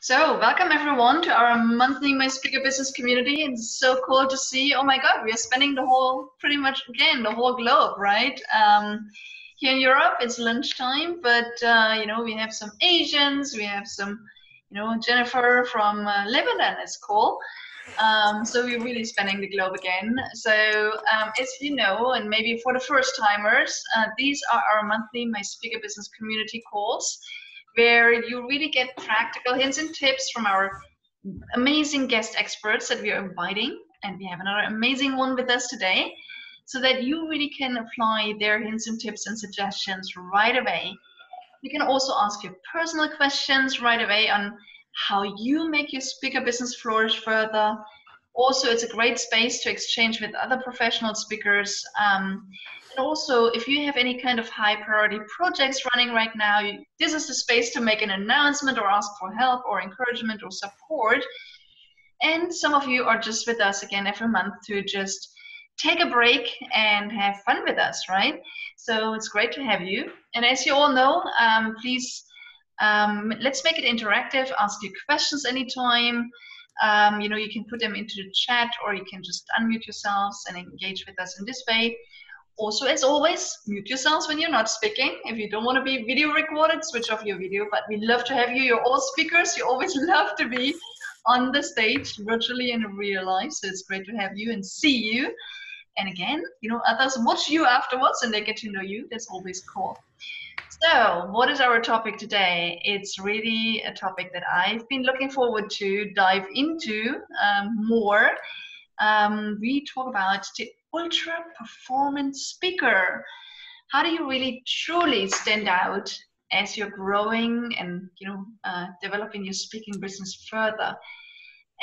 So, welcome everyone to our monthly My Speaker Business community. It's so cool to see. Oh my God, we are spending pretty much again, the whole globe, right? Here in Europe, it's lunchtime, but we have some Asians, we have some, Jennifer from Lebanon. It's cool. So we're really spanning the globe again. So as you know, and maybe for the first timers, these are our monthly My Speaker Business community calls, where you really get practical hints and tips from our amazing guest experts that we are inviting. And we have another amazing one with us today, so that you really can apply their hints and tips and suggestions right away. You can also ask your personal questions right away on how you make your speaker business flourish further. Also, it's a great space to exchange with other professional speakers. And also, if you have any kind of high priority projects running right now, this is the space to make an announcement or ask for help or encouragement or support. And some of you are just with us again every month to just take a break and have fun with us, right? So it's great to have you. And as you all know, please, let's make it interactive. Ask your questions anytime. You can put them into the chat, or you can just unmute yourselves and engage with us in this way. Also, as always, mute yourselves when you're not speaking. If you don't want to be video recorded, switch off your video, but we love to have you. You're all speakers. You always love to be on the stage, virtually and in real life. So it's great to have you and see you. And again, others watch you afterwards and they get to know you. That's always cool. So what is our topic today? It's really a topic that I've been looking forward to dive into more. We talk about the ultra-performant speaker. How do you really truly stand out as you're growing and developing your speaking business further?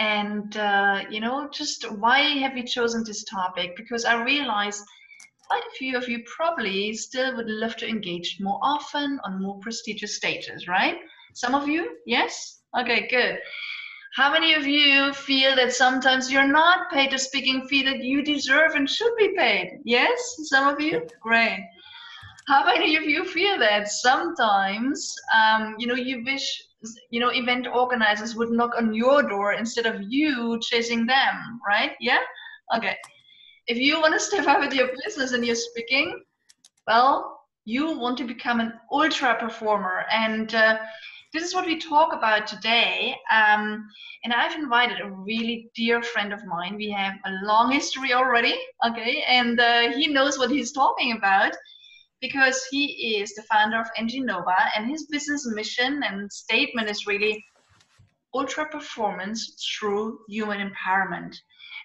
And just why have we chosen this topic? Because I realized quite a few of you probably still would love to engage more often on more prestigious stages, right? Some of you, yes? Okay, good. How many of you feel that sometimes you're not paid the speaking fee that you deserve and should be paid? Yes? Some of you? Great. How many of you feel that sometimes, you wish, event organizers would knock on your door instead of you chasing them, right? Yeah? Okay. If you want to step up with your business and your speaking, well, you want to become an ultra performer. And this is what we talk about today. And I've invited a really dear friend of mine. We have a long history already, okay? And he knows what he's talking about, because he is the founder of Nova, and his business mission and statement is really ultra performance through human empowerment.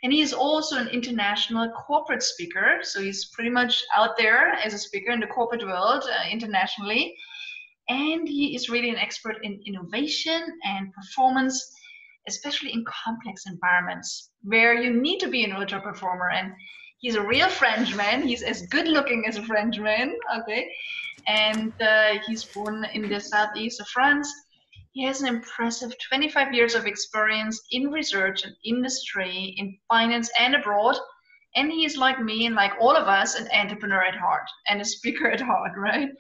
And he is also an international corporate speaker, so he's pretty much out there as a speaker in the corporate world internationally. And he is really an expert in innovation and performance, especially in complex environments where you need to be an ultra performer. And he's a real Frenchman. He's as good looking as a Frenchman, okay? And he's born in the southeast of France. He has an impressive 25 years of experience in research and industry, in finance and abroad. And he is like me and like all of us, an entrepreneur at heart and a speaker at heart, right?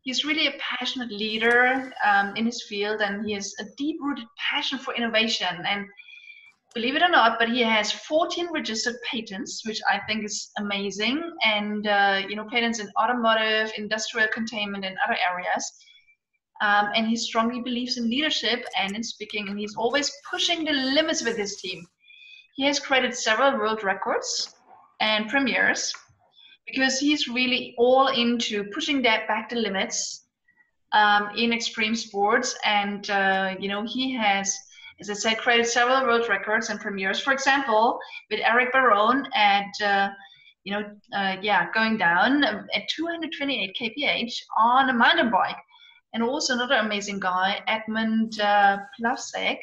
He's really a passionate leader in his field, and he has a deep-rooted passion for innovation. And believe it or not, but he has 14 registered patents, which I think is amazing. And, patents in automotive, industrial containment, and other areas. And he strongly believes in leadership and in speaking, and he's always pushing the limits with his team. He has created several world records and premieres because he's really all into pushing that back the limits in extreme sports. And, he has, as I said, created several world records and premieres. For example, with Eric Barone at, going down at 228 kph on a mountain bike. And also another amazing guy, Edmund Plavsek,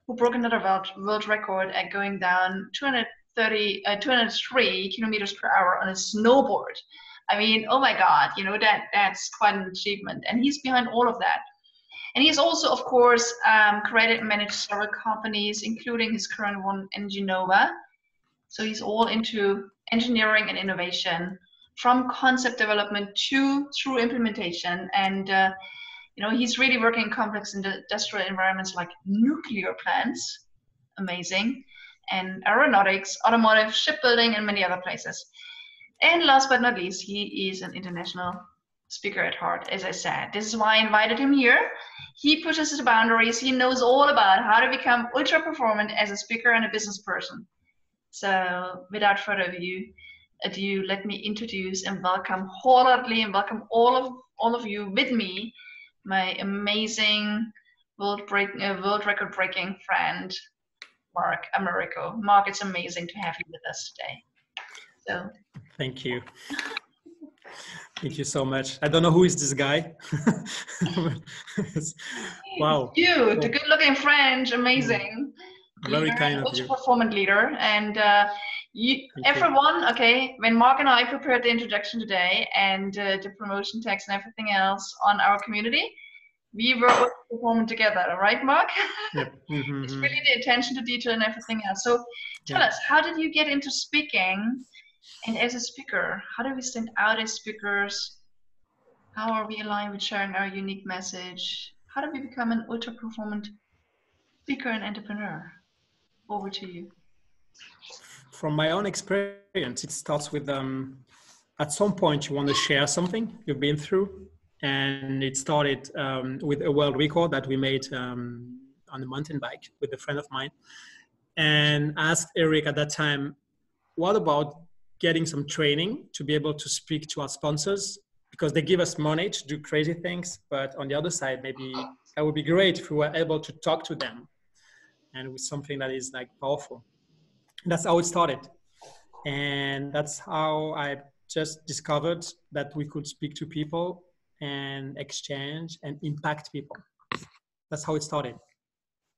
who broke another world record at going down 203 kilometers per hour on a snowboard. I mean, oh my God, that's quite an achievement. And he's behind all of that. And he's also, of course, created and managed several companies, including his current one, Nova. So he's all into engineering and innovation, from concept development through implementation. And he's really working in complex industrial environments like nuclear plants, amazing, and aeronautics, automotive, shipbuilding, and many other places. And last but not least, he is an international speaker at heart, as I said. This is why I invited him here. He pushes the boundaries. He knows all about how to become ultra performant as a speaker and a business person. So without further ado, let me introduce and welcome wholeheartedly and welcome all of you with me, my amazing world record breaking friend, Marc, Amerigo. Marc, it's amazing to have you with us today. So thank you. Thank you so much. I don't know who is this guy. Wow. You, the good-looking French, amazing. Very kind of you. Ultra-performant leader. And everyone, okay, when Marc and I prepared the introduction today and the promotion text and everything else on our community, we were performing together, right, Marc? Yep. Mm-hmm. It's really the attention to detail and everything else. So tell us, how did you get into speaking? And as a speaker, how do we stand out as speakers? How are we aligned with sharing our unique message? How do we become an ultra-performant speaker and entrepreneur? Over to you. From my own experience, it starts with at some point you want to share something you've been through. And it started with a world record that we made on a mountain bike with a friend of mine. And asked Eric at that time, what about getting some training to be able to speak to our sponsors? Because they give us money to do crazy things. But on the other side, maybe that would be great if we were able to talk to them and with something that is like powerful. That's how it started. And that's how I just discovered that we could speak to people and exchange and impact people. That's how it started.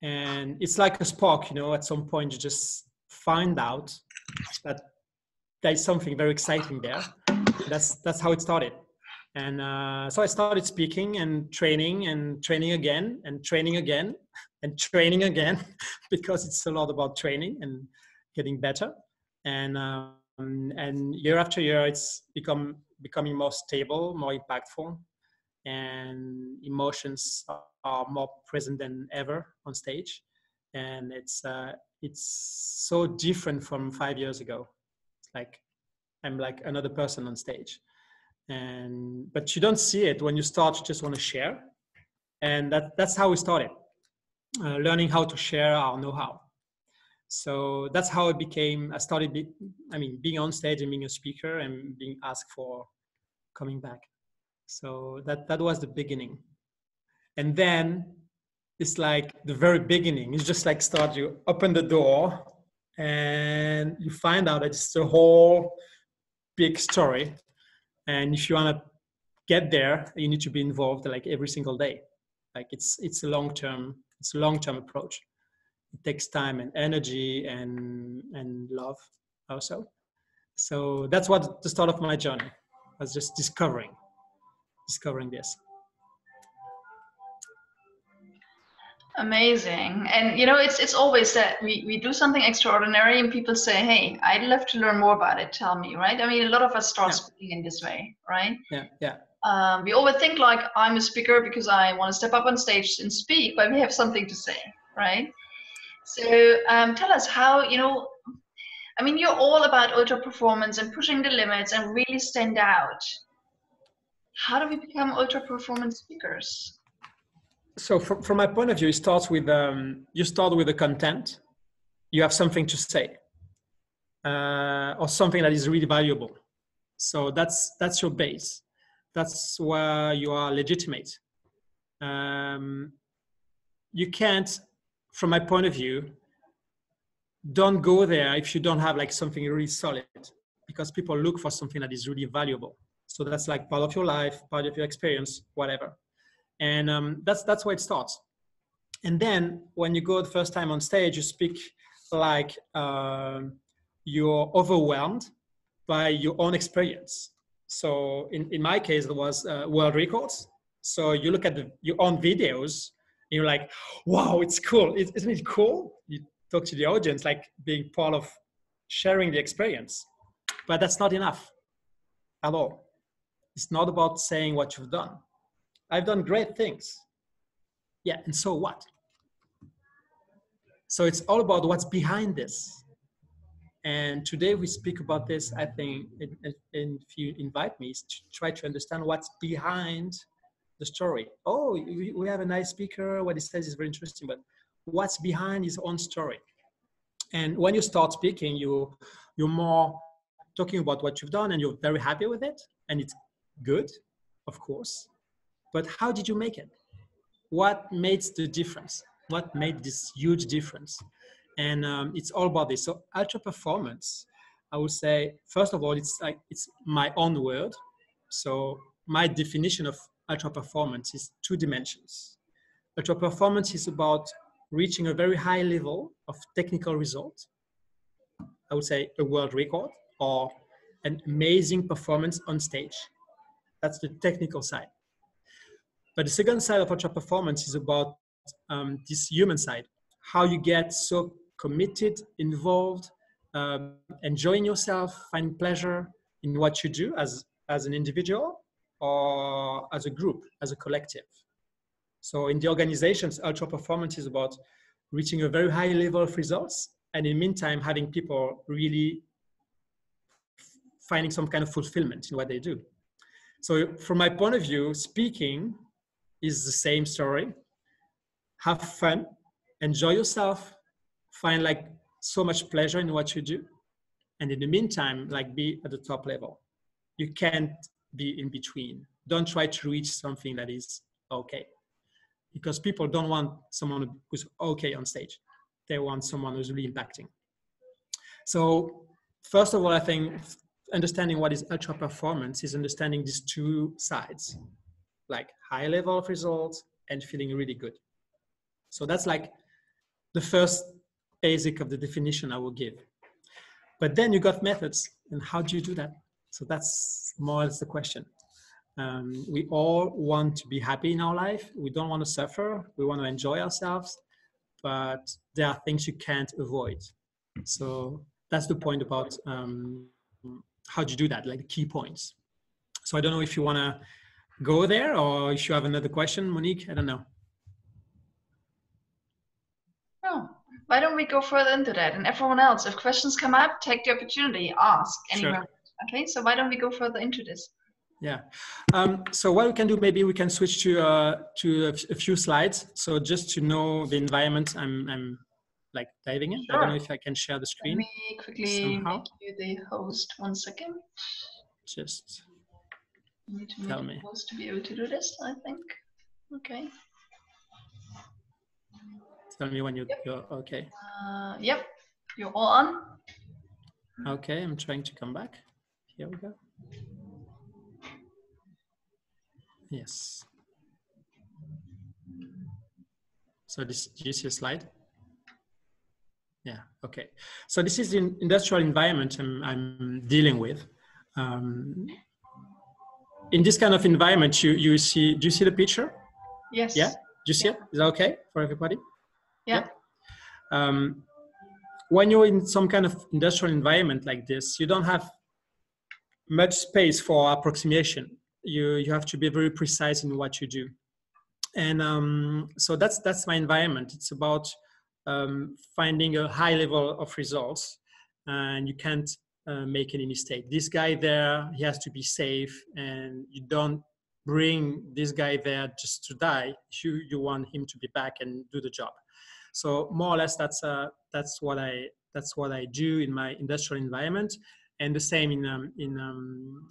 And it's like a spark, at some point you just find out that there's something very exciting there. That's how it started. And so I started speaking and training again and training again and training again because it's a lot about training and getting better. And year after year, it's becoming more stable, more impactful, and emotions are more present than ever on stage. And it's so different from 5 years ago. It's like I'm like another person on stage. But you don't see it when you start. You just want to share, and that's how we started, learning how to share our know-how. So that's how it became. I started being on stage and being a speaker and being asked for coming back. So that was the beginning. And then it's like the very beginning. It's just like you open the door and you find out that it's a whole big story. And if you want to get there, you need to be involved like every single day. Like it's a long-term approach. It takes time and energy and love also. So that's what the start of my journey was, just discovering this. Amazing. And it's always that we do something extraordinary and people say, hey, I'd love to learn more about it, tell me, right? I mean, a lot of us start speaking in this way, right? Yeah. We always think like, I'm a speaker because I want to step up on stage and speak, but we have something to say, right? So tell us how, you're all about ultra performance and pushing the limits and really stand out. How do we become ultra performance speakers? So from my point of view, it starts with you start with the content. You have something to say, or something that is really valuable. So that's your base. That's where you are legitimate. You can't, from my point of view, don't go there if you don't have like something really solid, because people look for something that is really valuable. So that's like part of your life, part of your experience, whatever. And that's where it starts. And then when you go the first time on stage, you speak like you're overwhelmed by your own experience. So in my case, it was world records. So you look at your own videos and you're like, wow, it's cool. Isn't it cool? You talk to the audience, like being part of sharing the experience. But that's not enough at all. It's not about saying what you've done. I've done great things. Yeah, and so what? So it's all about what's behind this. And today we speak about this, I think, if you invite me, to try to understand what's behind the story. Oh, we have a nice speaker, what he says is very interesting, but what's behind his own story? And when you start speaking, you're more talking about what you've done and you're very happy with it. And it's good, of course. But how did you make it? What made the difference? What made this huge difference? And it's all about this. So ultra performance, I would say, first of all, it's my own word. So my definition of ultra performance is 2 dimensions. Ultra performance is about reaching a very high level of technical result. I would say a world record or an amazing performance on stage. That's the technical side. But the second side of ultra performance is about this human side, how you get so committed, involved, enjoying yourself, finding pleasure in what you do as an individual or as a group, as a collective. So in the organizations, ultra performance is about reaching a very high level of results, and in the meantime, having people really finding some kind of fulfillment in what they do. So from my point of view, speaking is the same story. Have fun, enjoy yourself, find like so much pleasure in what you do. And in the meantime, like be at the top level. You can't be in between. Don't try to reach something that is okay. Because people don't want someone who's okay on stage. They want someone who's really impacting. So first of all, I think understanding what is ultra performance is understanding these 2 sides, like high level of results and feeling really good. So that's like the first basic of the definition I will give. But then you got methods, and how do you do that? So that's more or less the question. We all want to be happy in our life. We don't want to suffer. We want to enjoy ourselves, but there are things you can't avoid. So that's the point about how do you do that, like the key points. So I don't know if you want to go there or if you have another question, Monique, I don't know. Oh, why don't we go further into that? And everyone else, if questions come up, take the opportunity, ask anywhere. Sure. Okay, so why don't we go further into this? Yeah. So what we can do, maybe we can switch to a few slides. So just to know the environment I'm like diving in. Sure. I don't know if I can share the screen. Let me quickly make you the host. 1 second. Just you need to make me a host to be able to do this, I think. Okay. Tell me when you're okay. Yep, you're all on. Okay, I'm trying to come back. Here we go. Yes. So this, do you see a slide? Yeah, okay. So this is the industrial environment I'm dealing with. In this kind of environment, you see, do you see the picture? Yes. Yeah, do you see it? Is that okay for everybody? Yeah. When you're in some kind of industrial environment like this, you don't have much space for approximation. You have to be very precise in what you do. And so that's my environment. It's about finding a high level of results, and you can't make any mistake. This guy there, he has to be safe, and you don't bring this guy there just to die. You want him to be back and do the job. So more or less, that's what I do in my industrial environment. And the same in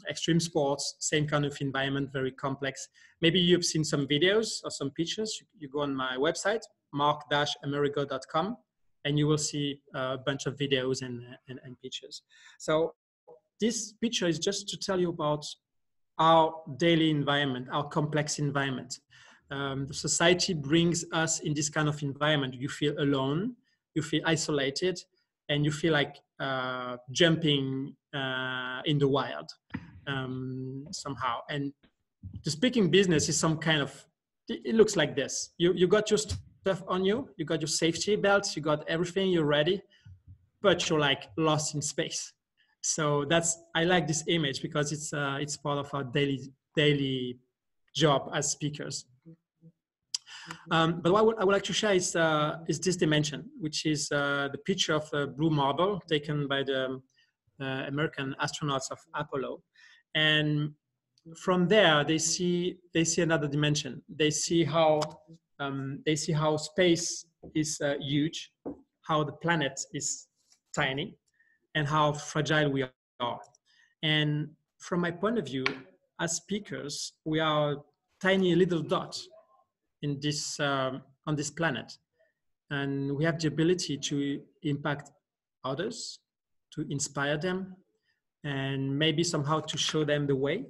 extreme sports, same kind of environment, very complex. Maybe you've seen some videos or some pictures. You go on my website, marc-amerigo.com, and you will see a bunch of videos and pictures. So this picture is just to tell you about our daily environment, our complex environment. The society brings us in this kind of environment. You feel alone, you feel isolated, and you feel like jumping in the wild somehow. And the speaking business is some kind of, it looks like this. You got your stuff on you, you got your safety belts, you got everything, you're ready, but you're like lost in space. So I like this image because it's part of our daily job as speakers. But what I would like to share is this dimension, which is the picture of a blue marble taken by the American astronauts of Apollo. And from there, they see another dimension. They see how space is huge, how the planet is tiny, and how fragile we are. And from my point of view, as speakers, we are tiny little dots in this on this planet, and we have the ability to impact others, to inspire them, and maybe somehow to show them the way.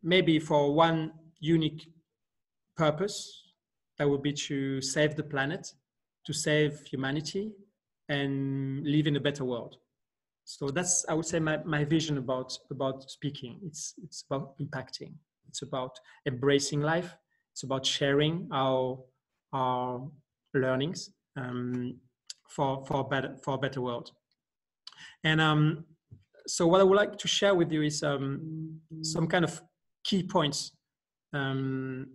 Maybe for one unique purpose, that would be to save the planet, to save humanity, and live in a better world. So that's, I would say, my vision about speaking. It's about impacting. It's about embracing life. It's about sharing our learnings for a better world. And so what I would like to share with you is some kind of key points that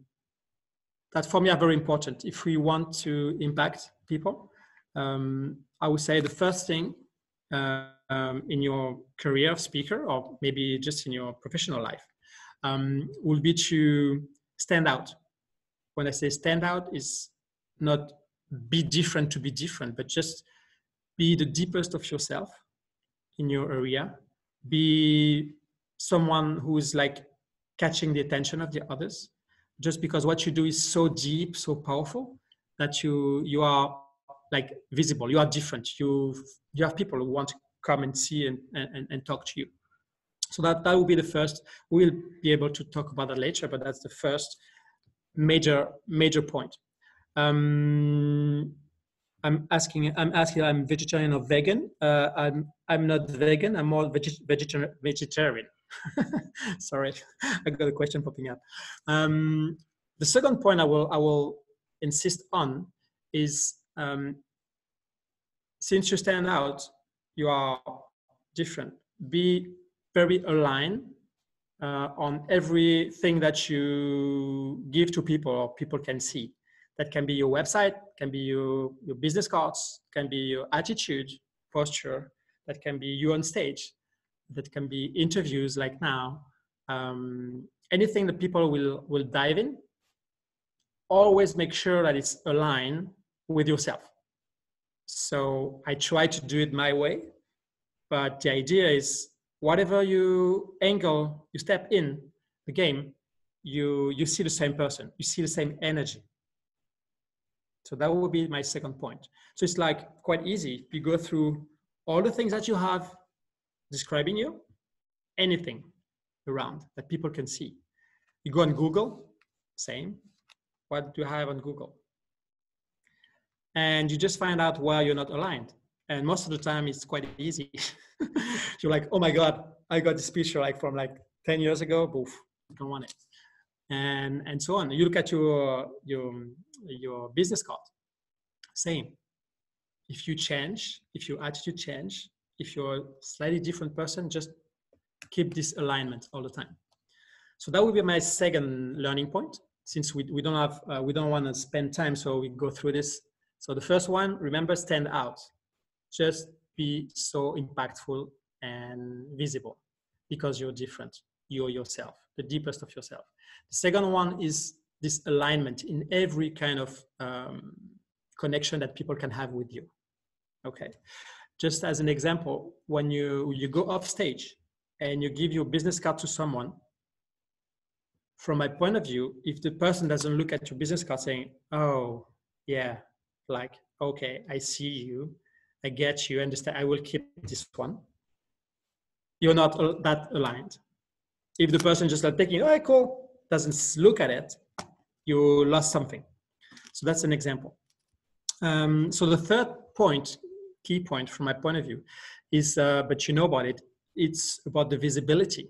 for me are very important if we want to impact people. I would say the first thing in your career of speaker, or maybe just in your professional life, will be to stand out. When I say stand out, is not be different to be different, but just be the deepest of yourself in your area. Be someone who is like catching the attention of the others, just because what you do is so deep, so powerful, that you are like visible. You are different. You have people who want to come and see and talk to you. So that will be the first. We'll be able to talk about that later, but that's the first major point. I'm vegetarian or vegan. I'm not vegan. I'm more vegetarian. Sorry, I got a question popping up. The second point I will insist on is since you stand out, you are different. Be very aligned on everything that you give to people or people can see. That can be your website, can be your business cards, can be your attitude, posture, that can be you on stage, that can be interviews like now. Anything that people will dive in, always make sure that it's aligned with yourself. So I try to do it my way, but the idea is whatever you angle, you step in the game, you see the same person, you see the same energy. So that would be my second point. So it's like quite easy. You go through all the things that you have describing you, anything around that people can see. You go on Google, same. What do you have on Google? And you just find out where you're not aligned. And most of the time it's quite easy. You're like, oh my God, I got this picture like from like 10 years ago, boof, I don't want it. And so on. You look at your business card, same. If you change, if your attitude change, if you're a slightly different person, just keep this alignment all the time. So that would be my second learning point. Since we don't want to spend time, so we go through this. So the first one, remember, stand out. Just be so impactful and visible because you're different. You're yourself, the deepest of yourself. The second one is this alignment in every kind of connection that people can have with you. Okay. Just as an example, when you go off stage and you give your business card to someone, from my point of view, if the person doesn't look at your business card saying, oh, yeah, like, okay, I see you, I get you, understand, I will keep this one, you're not that aligned. If the person just like taking, oh, cool, doesn't look at it, you lost something. So that's an example. So the third point, key point from my point of view is, but you know about it, it's about the visibility.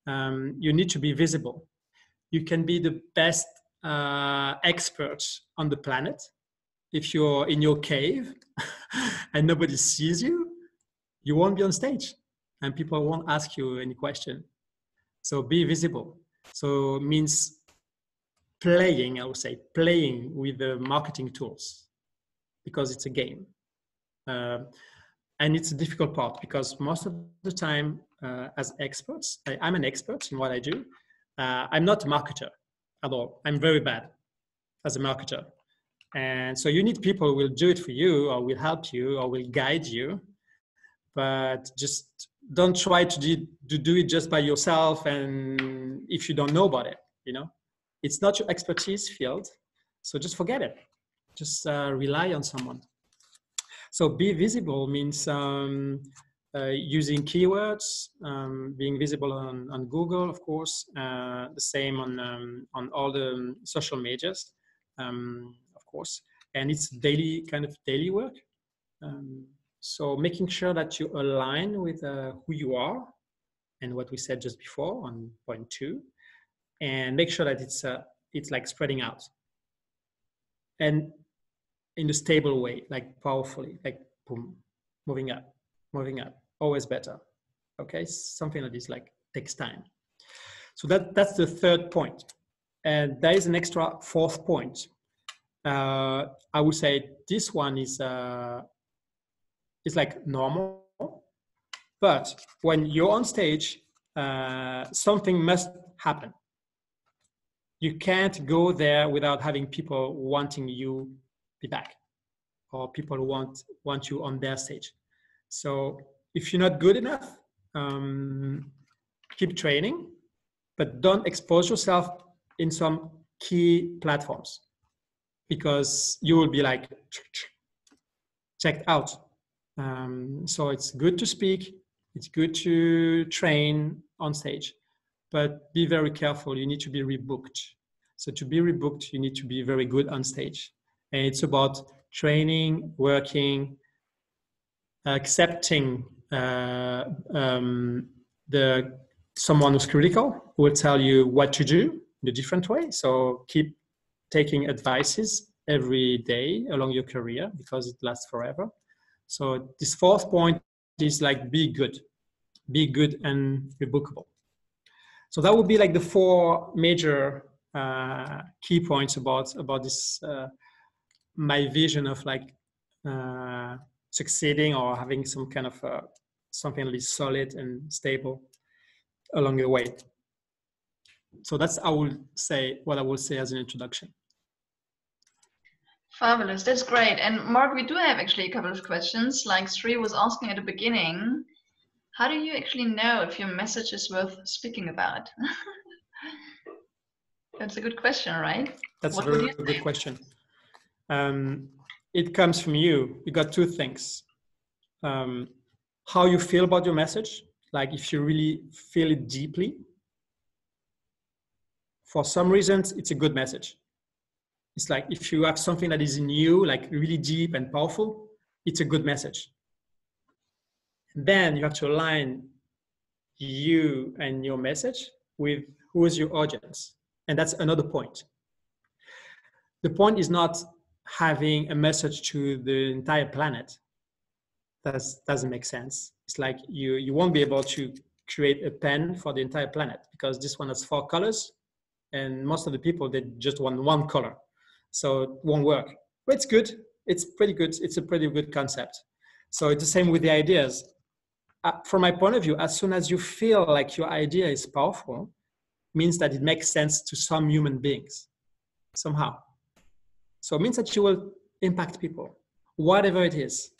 You need to be visible. You can be the best expert on the planet. If you're in your cave and nobody sees you, you won't be on stage and people won't ask you any question. So be visible. So it means playing, I would say, playing with the marketing tools, because it's a game. And it's a difficult part, because most of the time, as experts, I'm an expert in what I do. I'm not a marketer at all. I'm very bad as a marketer. And so you need people who will do it for you, or will help you, or will guide you. But just don't try to do it just by yourself, and if you don't know about it, you know, it's not your expertise field, so just forget it. Just rely on someone. So be visible means using keywords, being visible on Google, of course, the same on all the social medias, of course, and it's daily, kind of daily work. So making sure that you align with who you are and what we said just before on point 2, and make sure that it's like spreading out and in a stable way, like powerfully, like boom, moving up, always better. Okay, something like this, like takes time. So that's the third point, and there is an extra fourth point. I would say this one is like normal, but when you're on stage, something must happen. You can't go there without having people wanting you be back, or people who want you on their stage. So if you're not good enough, keep training, but don't expose yourself in some key platforms, because you will be like checked out. So it's good to speak, it's good to train on stage, but be very careful. You need to be rebooked. So to be rebooked, you need to be very good on stage. And it's about training, working, accepting someone who's critical, who will tell you what to do in a different way. So keep taking advices every day along your career, because it lasts forever. So this fourth point is like be good and rebookable. So that would be like the 4 major key points about this, my vision of like succeeding or having some kind of something really solid and stable along the way. So that's what I will say as an introduction. Fabulous, that's great. And Marc, we do have actually a couple of questions. Like Sri was asking at the beginning, how do you actually know if your message is worth speaking about? That's a good question, right? That's a very good question. It comes from you. You got 2 things. How you feel about your message, like if you really feel it deeply. For some reasons, it's a good message. It's like if you have something that is in you, like really deep and powerful, it's a good message. And then you have to align you and your message with who is your audience. And that's another point. The point is not having a message to the entire planet. That doesn't make sense. It's like you won't be able to create a pen for the entire planet, because this one has 4 colors, and most of the people, they just want 1 color. So it won't work. But it's good. It's pretty good. It's a pretty good concept. So it's the same with the ideas. From my point of view, as soon as you feel like your idea is powerful, means that it makes sense to some human beings somehow. So it means that you will impact people, whatever it is.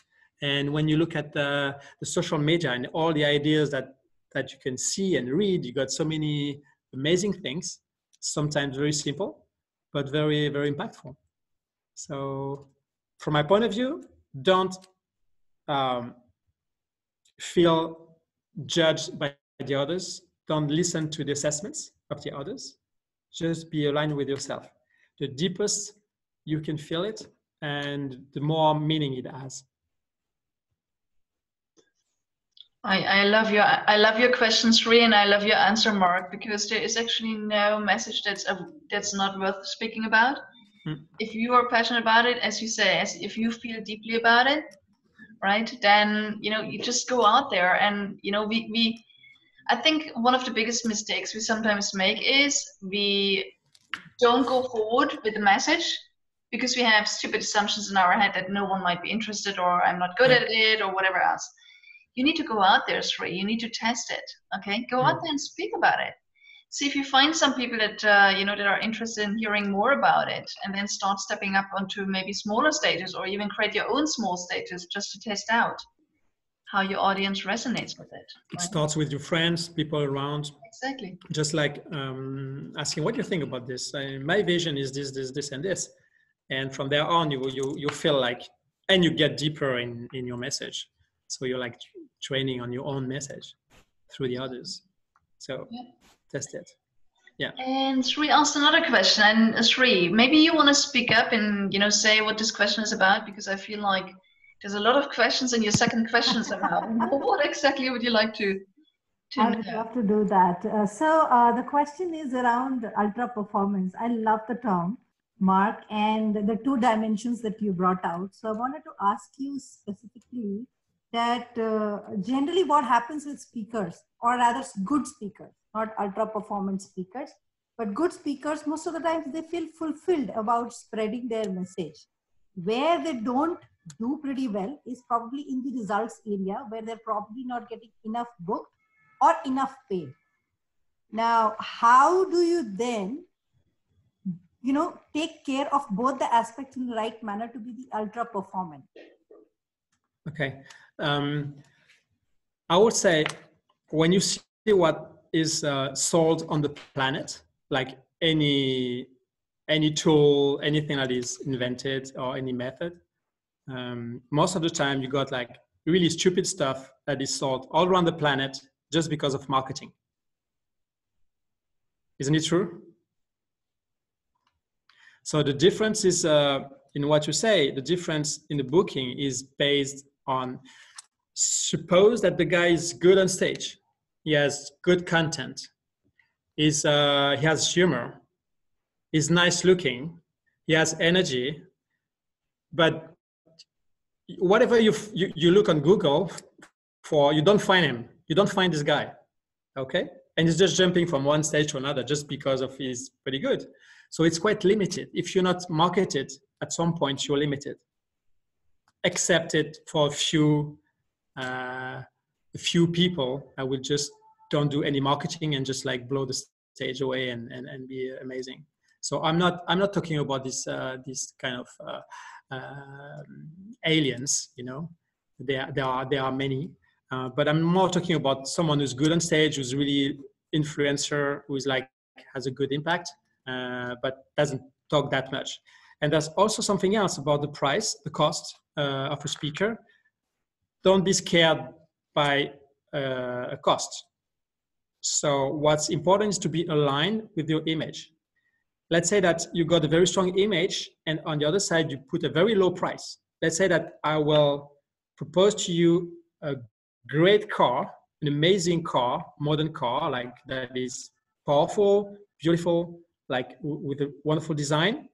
And when you look at the social media and all the ideas that you can see and read, you got so many amazing things, sometimes very simple, but very, very impactful. So from my point of view, don't feel judged by the others. Don't listen to the assessments of the others. Just be aligned with yourself. The deepest you can feel it, and the more meaning it has. I love your question, Sri, and I love your answer, Marc, because there is actually no message that's not worth speaking about. If you are passionate about it, as you say, if you feel deeply about it, right, then you just go out there. And I think one of the biggest mistakes we sometimes make is we don't go forward with the message because we have stupid assumptions in our head that no one might be interested, or I'm not good Yeah. at it, or whatever else. You need to go out there, Sri. You need to test it. Okay, go out Mm. there and speak about it. See if you find some people that that are interested in hearing more about it, and then start stepping up onto maybe smaller stages, or even create your own small stages just to test out how your audience resonates with it. It Right? starts with your friends, people around, Exactly. just like asking what you think about this. My vision is this, and this. And from there on, you feel like, and you get deeper in your message. So you're like training on your own message through the others. So Yeah. test it. Yeah. And Sri asked another question, and Sri, maybe you want to speak up and say what this question is about, because I feel like there's a lot of questions in your second question somehow. What exactly would you like to I would know? love to do that. The question is around ultra performance. I love the term, Mark, and the two dimensions that you brought out. So I wanted to ask you specifically that generally what happens with speakers, or rather good speakers, not ultra performance speakers, but good speakers, most of the times they feel fulfilled about spreading their message. Where they don't do pretty well is probably in the results area, where they're probably not getting enough booked or enough paid. Now, how do you then, take care of both the aspects in the right manner to be the ultra performant? Okay. I would say when you see what is sold on the planet, like any tool, anything that is invented or any method, most of the time you got like really stupid stuff that is sold all around the planet just because of marketing. Isn't it true? So the difference is in what you say, the difference in the booking is based on, suppose that the guy is good on stage. He has good content. He has humor. He's nice looking. He has energy. But whatever you look on Google for, you don't find him. You don't find this guy. Okay? And he's just jumping from one stage to another just because of he's pretty good. So it's quite limited. If you're not marketed, at some point you're limited. Except it for a few people. I will just don't do any marketing and just like blow the stage away and be amazing. So I'm not talking about this kind of aliens. There are many, but I'm more talking about someone who's good on stage, who's really influencer, who's like has a good impact, but doesn't talk that much. And there's also something else about the price, the cost of a speaker. Don't be scared by a cost. So what's important is to be aligned with your image. Let's say that you got a very strong image, and on the other side, you put a very low price. Let's say that I will propose to you a great car, an amazing car, modern car, like that is powerful, beautiful, like with a wonderful design.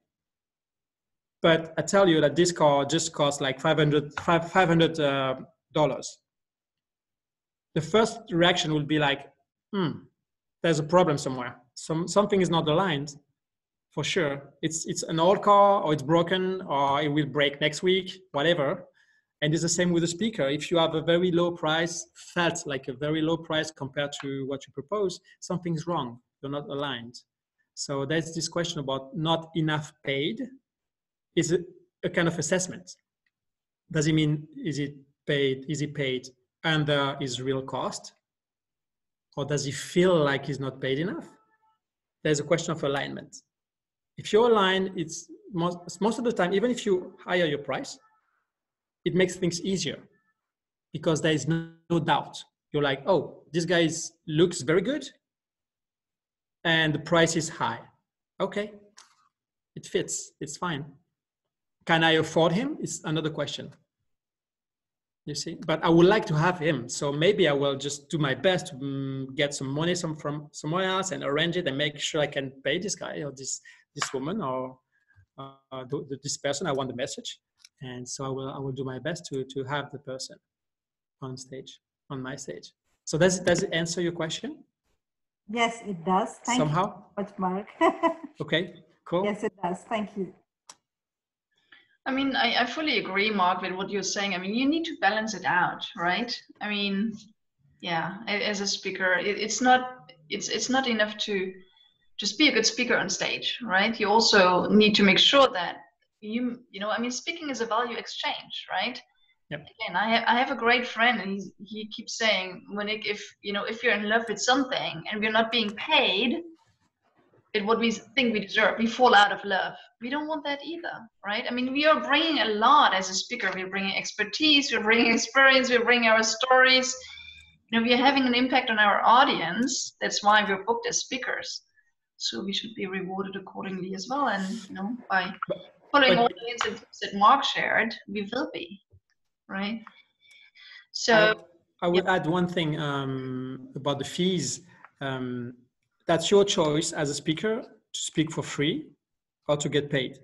But I tell you that this car just costs like $500. The first reaction will be like, there's a problem somewhere. Something is not aligned, for sure. It's an old car, or it's broken, or it will break next week, whatever. And it's the same with the speaker. If you have a very low price, felt like a very low price compared to what you propose, something's wrong. You're not aligned. So there's this question about not enough paid. Is it a kind of assessment? Does it mean, is he paid under his real cost? Or does he feel like he's not paid enough? There's a question of alignment. If you're aligned, it's most of the time, even if you higher your price, it makes things easier because there is no doubt. You're like, oh, this guy looks very good and the price is high. Okay, it fits, it's fine. Can I afford him? It's another question. You see, but I would like to have him. So maybe I will just do my best to get some money from somewhere else and arrange it and make sure I can pay this guy or this woman or this person. I want the message. And so I will do my best to have the person on stage, on my stage. So does it answer your question? Yes, it does. Thank somehow? you so much, Mark. Okay, cool. Yes, it does. Thank you. I mean, I fully agree, Mark, with what you're saying. I mean, you need to balance it out, right? I mean, yeah, as a speaker, it's not enough to just be a good speaker on stage, right? You also need to make sure that you know, I mean, speaking is a value exchange, right? Yep. Again, I have a great friend, and he keeps saying, Monique, if you know, if you're in love with something and we're not being paid at what we think we deserve, we fall out of love. We don't want that either, right? I mean, we are bringing a lot as a speaker. We're bringing expertise, we're bringing experience, we're bringing our stories. You know, we are having an impact on our audience. That's why we're booked as speakers. So we should be rewarded accordingly as well. And you know, by following all the hints and tips that Mark shared, we will be, right? So I would add one thing about the fees. That's your choice as a speaker to speak for free or to get paid.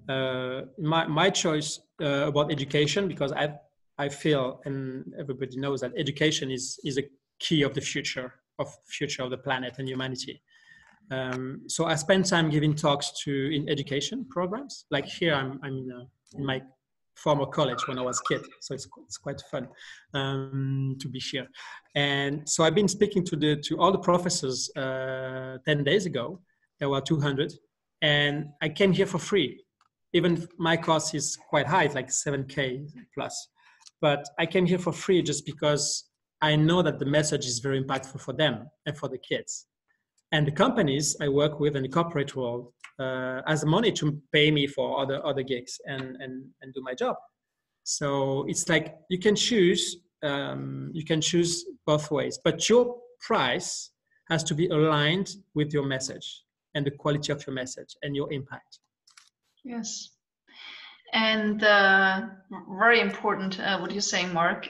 My choice about education, because I feel, and everybody knows, that education is a key of the future of the planet and humanity. So I spend time giving talks in education programs. Like here, I'm in my former college when I was a kid, so it's quite fun to be here. And so I've been speaking to all the professors 10 days ago. There were 200, and I came here for free. Even my cost is quite high, it's like 7K plus. But I came here for free just because I know that the message is very impactful for them and for the kids. And the companies I work with in the corporate world has money to pay me for other gigs and do my job. So it's like you can choose both ways, but your price has to be aligned with your message and the quality of your message and your impact. yes. And very important what you're saying, Mark.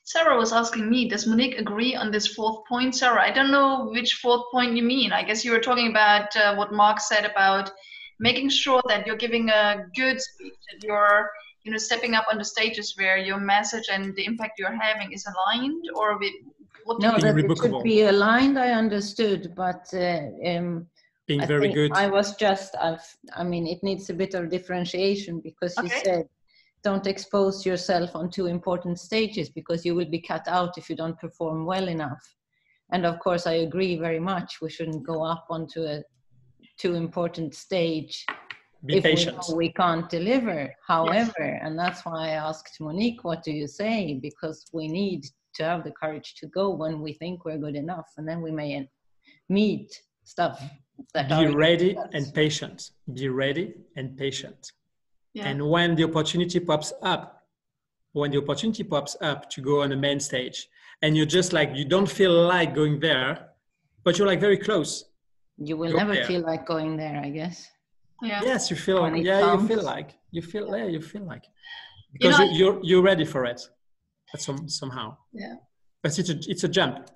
Sarah was asking me, does Monique agree on this fourth point? Sarah, I don't know which fourth point you mean. I guess you were talking about what Mark said about making sure that you're giving a good speech, that you're, you know, stepping up on the stages where your message and the impact you're having is aligned, or what? No, that it should be aligned. I understood, but being very good. I was just, I mean, it needs a bit of differentiation, because you said, don't expose yourself on too important stages because you will be cut out if you don't perform well enough. And of course, I agree very much. We shouldn't go up onto a too important stage if we know we can't deliver. However, and that's why I asked Monique, what do you say? Because we need to have the courage to go when we think we're good enough, and then we may meet stuff that be ready and patient. Be ready and patient. Yeah. And when the opportunity pops up to go on the main stage, and you're just like, you don't feel like going there, but you're like very close. You will never feel like going there, I guess. Yeah. Yes, you feel. Yeah, you feel like. Because you're ready for it. Somehow. Yeah. But it's a jump.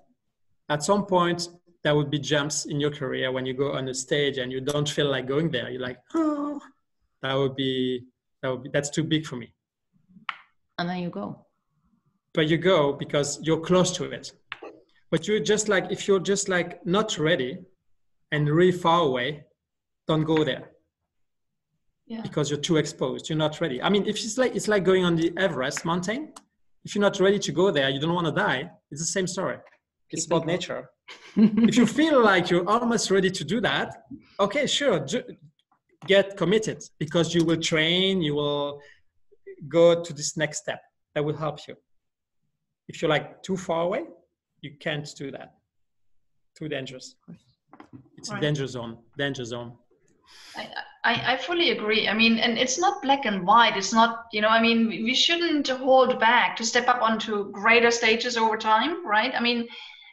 At some point, there will be jumps in your career when you go on the stage and you don't feel like going there. You're like, oh, that's too big for me. And then you go. But you go because you're close to it. But you're just like, if you're just like not ready and really far away, don't go there. Yeah. Because you're too exposed. You're not ready. I mean, if it's like going on the Everest mountain. If you're not ready to go there, you don't want to die. It's the same story. It's about nature. If you feel like you're almost ready to do that, okay, sure, get committed, because you will train, you will go to this next step that will help you. If you're like too far away, you can't do that. Too dangerous. It's a danger zone. I fully agree. I mean, and it's not black and white. It's not, you know, I mean, we shouldn't hold back to step up onto greater stages over time, right? I mean,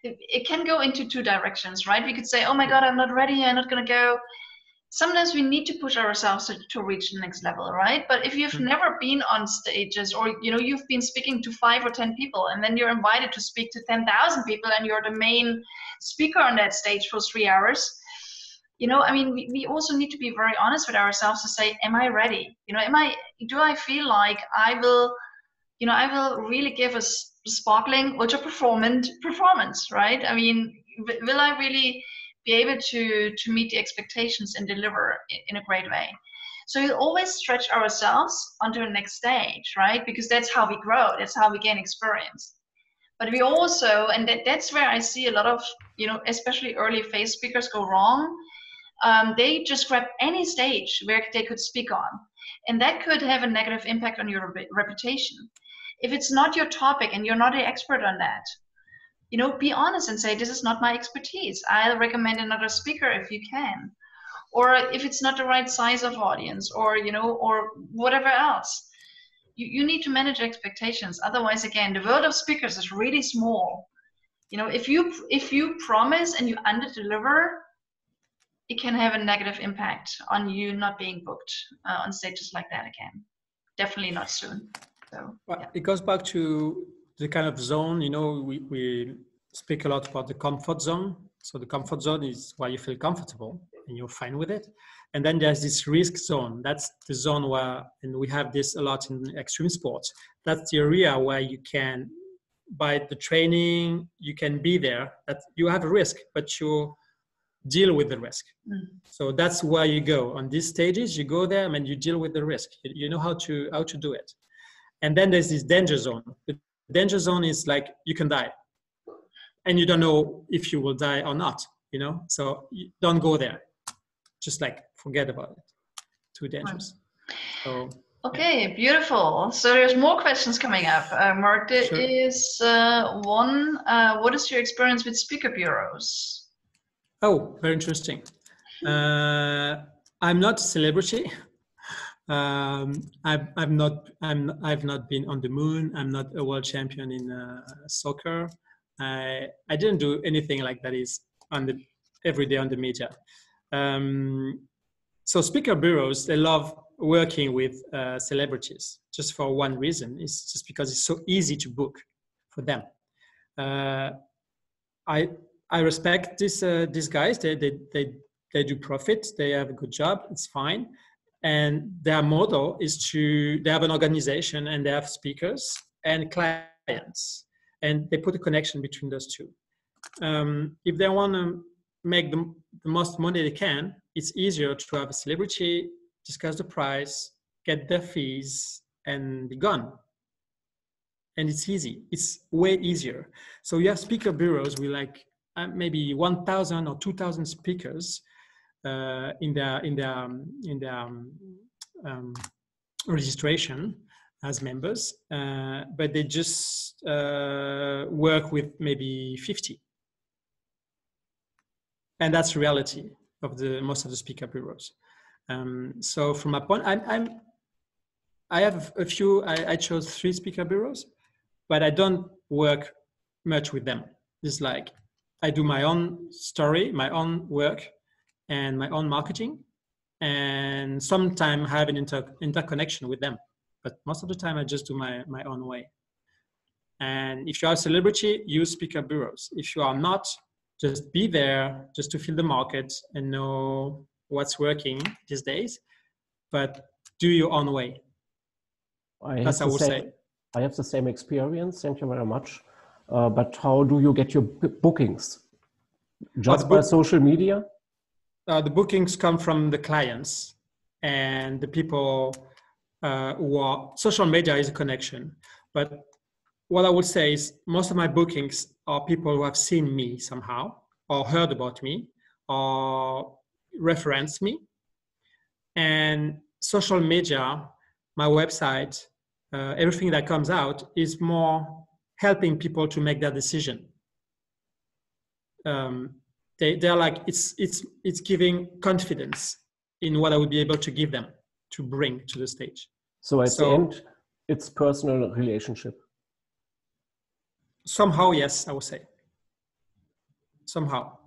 it can go into two directions, right? We could say, oh my God, I'm not ready. I'm not going to go. Sometimes we need to push ourselves to reach the next level, right? But if you've never been on stages, or, you know, you've been speaking to 5 or 10 people, and then you're invited to speak to 10,000 people, and you're the main speaker on that stage for 3 hours, you know, I mean, we also need to be very honest with ourselves to say, am I ready? You know, do I feel like I will really give a sparkling, ultra-performant performance, right? I mean, will I really be able to meet the expectations and deliver in a great way? So we always stretch ourselves onto the next stage, right? Because that's how we grow, that's how we gain experience. But we also, and that's where I see a lot of, you know, especially early phase speakers go wrong. They just grab any stage where they could speak on, and that could have a negative impact on your reputation. If it's not your topic and you're not an expert on that, you know, be honest and say, this is not my expertise. I'll recommend another speaker if you can. Or if it's not the right size of audience, or, you know, or whatever else. You need to manage expectations. Otherwise, again, the world of speakers is really small. You know, if you promise and you under-deliver, it can have a negative impact on you not being booked on stages like that again. Definitely not soon. So well, yeah. It goes back to the kind of zone, you know, we speak a lot about the comfort zone. So the comfort zone is where you feel comfortable and you're fine with it. And then there's this risk zone. That's the zone where, and we have this a lot in extreme sports, that's the area where you can, by the training, you can be there, that you have a risk, but you deal with the risk. So that's where you go. On these stages, you go there and you deal with the risk. You know how to do it. And then there's this danger zone. The danger zone is like you can die. And you don't know if you will die or not, you know? So you don't go there. Just like forget about it. Too dangerous. So, okay, yeah. Beautiful. So there's more questions coming up. Marc, there sure. is one. What is your experience with speaker bureaus? Oh, very interesting. I'm not a celebrity. I've not been on the moon. I'm not a world champion in soccer. I didn't do anything like that is on the every day on the media. So speaker bureaus, they love working with celebrities just for one reason. It's just because it's so easy to book for them. I respect these guys. They do profit. They have a good job. It's fine. And their model is they have an organization and they have speakers and clients, and they put a connection between those two. If they want to make the most money they can, it's easier to have a celebrity, discuss the price, get their fees, and be gone. And it's easy. It's way easier. So you have speaker bureaus with like maybe 1,000 or 2,000 speakers in their registration as members, but they just work with maybe 50, and that's the reality of most of the speaker bureaus. So from my point, I have a few. I chose 3 speaker bureaus, but I don't work much with them. It's like I do my own story, my own work, and my own marketing, and sometimes have an interconnection with them. But most of the time I just do my own way. And if you are a celebrity, use speaker bureaus. If you are not, just be there just to feel the market and know what's working these days, but do your own way. That's what I would say. I have the same experience, thank you very much. But how do you get your bookings? Just by social media? The bookings come from the clients and the people who are, social media is a connection. But what I would say is most of my bookings are people who have seen me somehow, or heard about me, or referenced me. And social media, my website, everything that comes out is more helping people to make their decision. They're like, it's giving confidence in what I would be able to give them, to bring to the stage. So at the end, it's personal relationship. Somehow, yes, I would say. Somehow.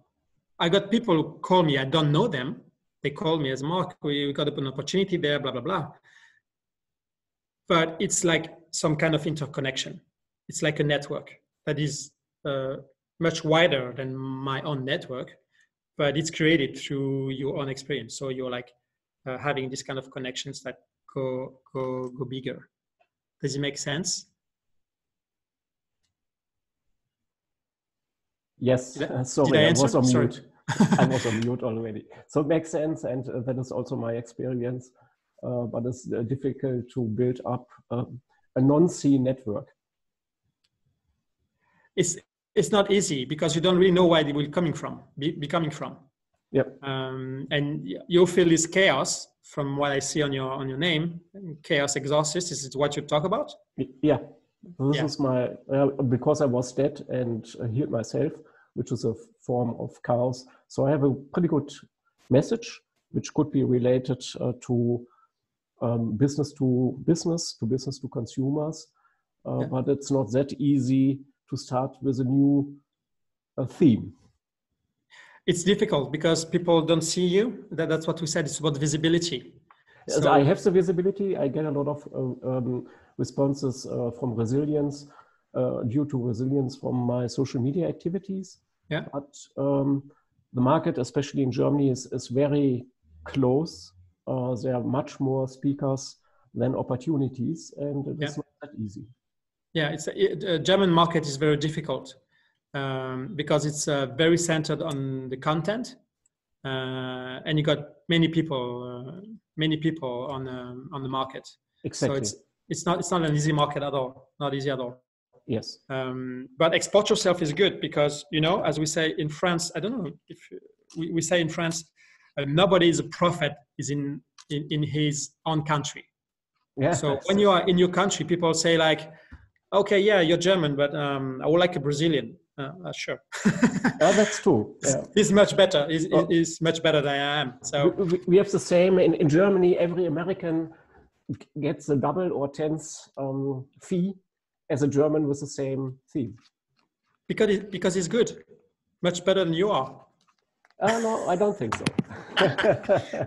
I got people who call me, I don't know them. They call me as Marc, we got an opportunity there, blah, blah, blah. But it's like some kind of interconnection. It's like a network that is much wider than my own network, but it's created through your own experience. So you're like having this kind of connections that go bigger. Does it make sense? Yes, sorry, I was on mute. I was on mute already. So it makes sense, and that is also my experience. But it's difficult to build up a non-C network. It's not easy because you don't really know where it will be coming from. Yep. And you feel this chaos from what I see on your name, chaos exorcist. This is what you talk about. Yeah, this is my because I was dead and healed myself, which is a form of chaos. So I have a pretty good message, which could be related to business to business, to consumers, but it's not that easy to start with a new theme. It's difficult because people don't see you. That's what we said. It's about visibility. So I have the visibility. I get a lot of responses from resilience, due to resilience from my social media activities. Yeah. But the market, especially in Germany, is very close. There are much more speakers than opportunities, and it's not that easy. Yeah, the German market is very difficult because it's very centered on the content, and you got many people on the market. Exactly. So it's not an easy market at all. Not easy at all. Yes. But export yourself is good because, you know, as we say in France, I don't know if we say in France, nobody is a prophet is in his own country. Yeah. So when you are in your country, people say like, okay, yeah, you're German, but I would like a Brazilian. Sure. That's true. Yeah. He's much better. He's much better than I am. So we have the same in Germany. Every American gets a double or tenth fee as a German with the same theme. Because he's good, much better than you are. No, I don't think so.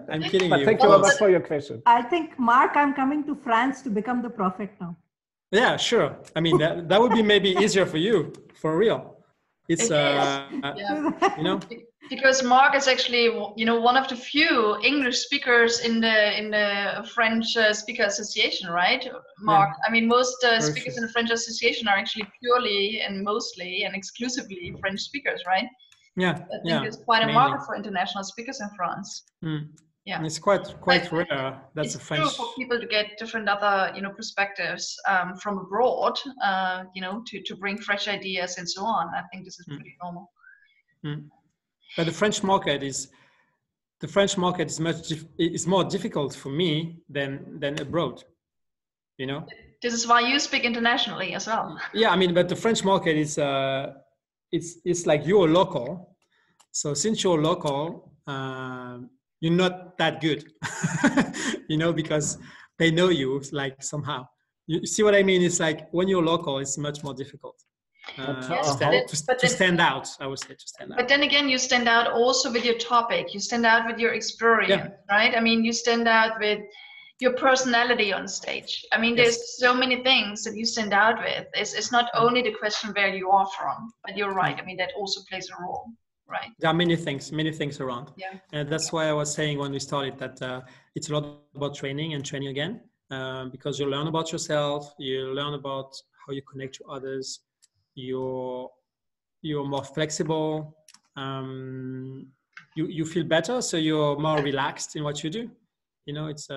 I'm kidding but you. Thank you very much for your question. I think, Marc, I'm coming to France to become the prophet now. Yeah, sure. I mean, that would be maybe easier for you, for real. It's, you know. Because Marc is actually, you know, one of the few English speakers in the French Speaker Association, right, Marc? Yeah. I mean, most speakers in the French Association are actually purely and mostly and exclusively French speakers, right? Yeah. I think there's quite a market for international speakers in France. Mm. Yeah, it's quite rare. That's it's true for people to get different other, you know, perspectives from abroad, you know, to bring fresh ideas and so on. I think this is pretty normal. Mm. But the French market is more difficult for me than abroad. You know. This is why you speak internationally as well. Yeah, I mean, but the French market is it's like you're local. So since you're local, you're not that good, you know, because they know you like somehow. You see what I mean? It's like when you're local, it's much more difficult to stand out. I would say to stand out. But then again, you stand out also with your topic. You stand out with your experience, right? I mean, you stand out with your personality on stage. I mean, there's so many things that you stand out with. It's not only the question where you are from, but you're right. I mean, that also plays a role. Right. There are many things around. Yeah. And that's why I was saying when we started that it's a lot about training and training again, because you learn about yourself, you learn about how you connect to others, you're more flexible, you feel better, so you're more relaxed in what you do. You know, it's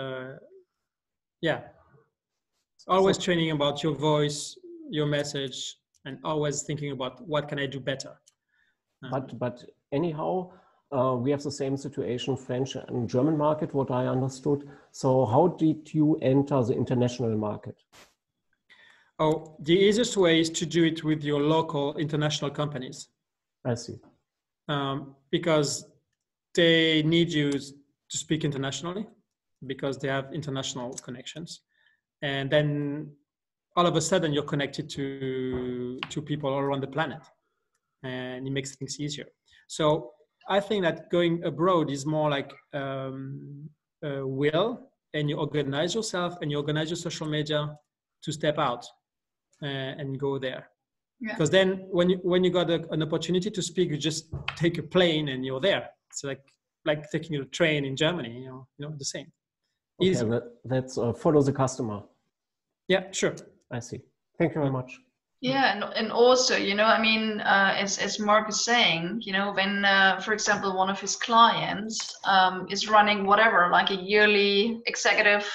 always training about your voice, your message, and always thinking about what can I do better. But anyhow, we have the same situation, French and German market, what I understood. So how did you enter the international market? Oh, the easiest way is to do it with your local international companies. I see. Because they need you to speak internationally because they have international connections. And then all of a sudden you're connected to people all around the planet. And it makes things easier. So I think that going abroad is more like will, and you organize yourself and you organize your social media to step out and go there. Yeah. Because then when you got an opportunity to speak, you just take a plane and you're there. It's like taking a train in Germany, you know the same. Okay, that's follow the customer. Yeah, sure. I see. Thank you very much. Yeah, and also, you know, I mean, as Mark is saying, you know, when, for example, one of his clients is running whatever, like a yearly executive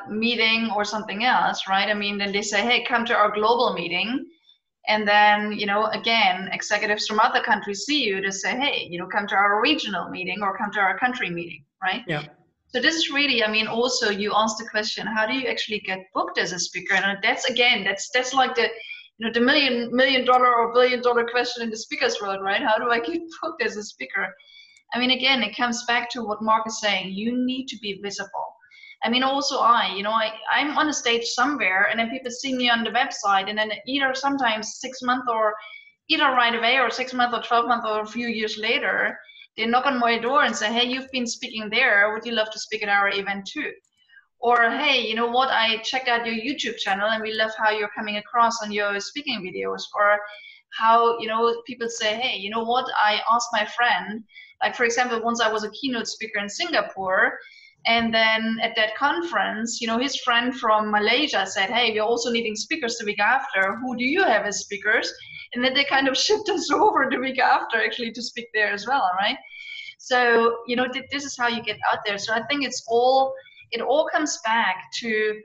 meeting or something else, right? I mean, then they say, hey, come to our global meeting. And then, you know, again, executives from other countries see you to say, hey, you know, come to our regional meeting or come to our country meeting, right? Yeah. So this is really, I mean, also you asked the question, how do you actually get booked as a speaker? And that's, again, that's like the, you know, the million dollar or $1 billion question in the speakers world, right? How do I get booked as a speaker? I mean, again, it comes back to what Mark is saying. You need to be visible. I mean, also you know, I'm on a stage somewhere, and then people see me on the website, and then either sometimes 6 months or either right away or 6 months or 12 months or a few years later, they knock on my door and say, hey, you've been speaking there. Would you love to speak at our event too? Or, hey, you know what, I checked out your YouTube channel and we love how you're coming across on your speaking videos. Or how, you know, people say, hey, you know what, I asked my friend, like, for example, once I was a keynote speaker in Singapore, and then at that conference, you know, his friend from Malaysia said, hey, we're also needing speakers the week after. Who do you have as speakers? And then they kind of shipped us over the week after actually to speak there as well, right? So, you know, this is how you get out there. So I think it all comes back to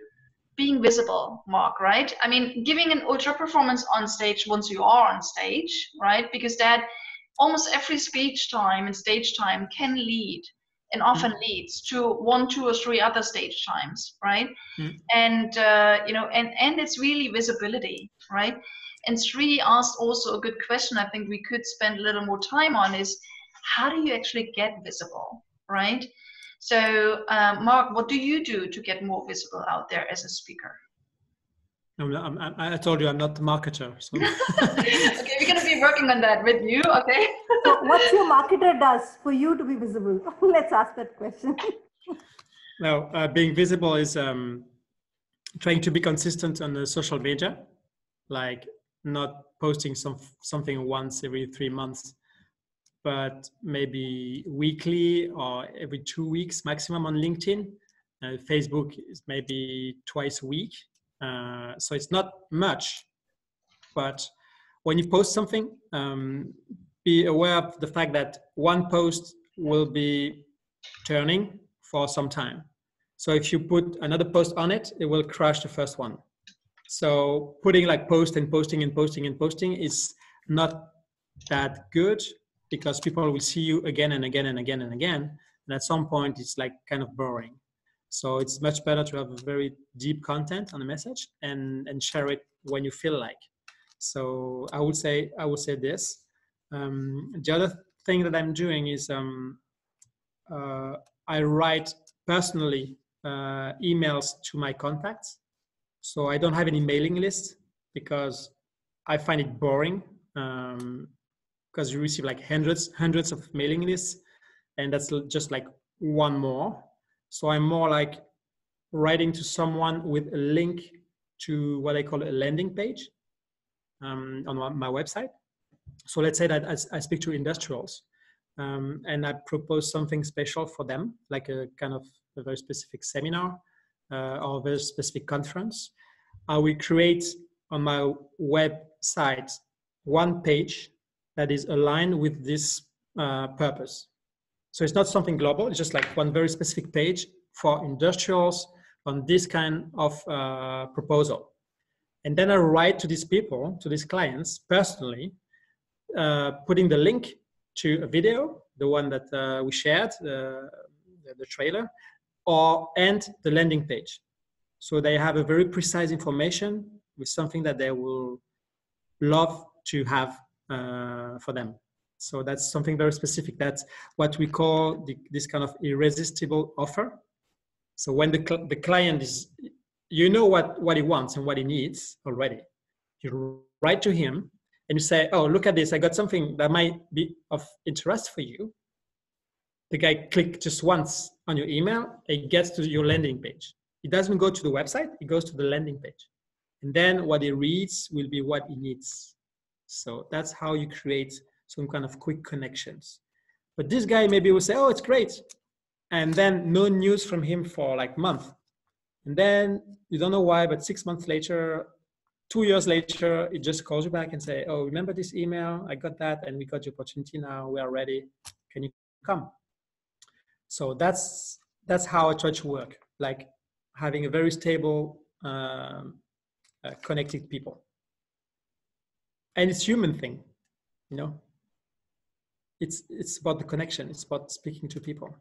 being visible, Mark, right? I mean, giving an ultra performance on stage once you are on stage, right? Because that almost every speech time and stage time can lead and often leads to 1, 2, or 3 other stage times, right? And, you know, and it's really visibility, right? And Sri asked also a good question I think we could spend a little more time on is, how do you actually get visible, right? So, Mark, what do you do to get more visible out there as a speaker? I told you I'm not the marketer. So. Okay, we're going to be working on that with you, okay? So what's your marketer does for you to be visible? Let's ask that question. Well, being visible is trying to be consistent on the social media, like not posting something once every 3 months, but maybe weekly or every 2 weeks maximum on LinkedIn. Facebook is maybe twice a week. So it's not much, but when you post something, be aware of the fact that one post will be turning for some time. So if you put another post on it, it will crash the first one. So putting like post and posting and posting and posting is not that good, because people will see you again and again and again and again. And at some point, it's like kind of boring. So it's much better to have a very deep content on a message and share it when you feel like. So I would say this. The other thing that I'm doing is I write personally emails to my contacts. So I don't have any mailing list because I find it boring. Because you receive like hundreds of mailing lists, and that's just like one more. So I'm more like writing to someone with a link to what I call a landing page on my website. So let's say that I speak to industrials and I propose something special for them, like a kind of a very specific seminar or a very specific conference. I will create on my website one page that is aligned with this purpose. So it's not something global, it's just like one very specific page for industrials on this kind of proposal. And then I write to these people, to these clients personally, putting the link to a video, the one that we shared, the trailer, and the landing page. So they have a very precise information with something that they will love to have for them. So that's something very specific. That's what we call this kind of irresistible offer. So when the client is, you know what he wants and what he needs already. You write to him and you say, oh, look at this. I got something that might be of interest for you. The guy clicks just once on your email, he gets to your landing page. He doesn't go to the website, he goes to the landing page. And then what he reads will be what he needs. So that's how you create some kind of quick connections. But this guy maybe will say, oh, it's great. And then no news from him for like a month. And then you don't know why, but 6 months later, 2 years later, it just calls you back and say, oh, remember this email? I got that, and we got the opportunity now. We are ready. Can you come? So that's how I try to work, like having a very stable, connected people. And it's human thing, you know. It's about the connection. It's about speaking to people.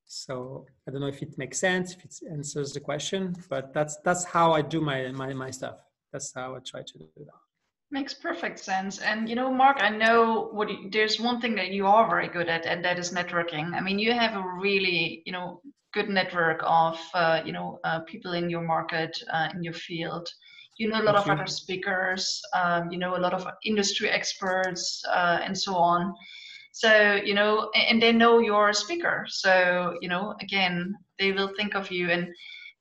So I don't know if it makes sense, if it answers the question, but that's how I do my stuff. That's how I try to do that. Makes perfect sense. And you know, Marc, I know there's one thing that you are very good at, and that is networking. I mean, you have a really, you know, good network of, people in your market, in your field. You know a lot of other speakers, you know a lot of industry experts, and so on. So, you know, and they know you're a speaker. So, you know, again, they will think of you. And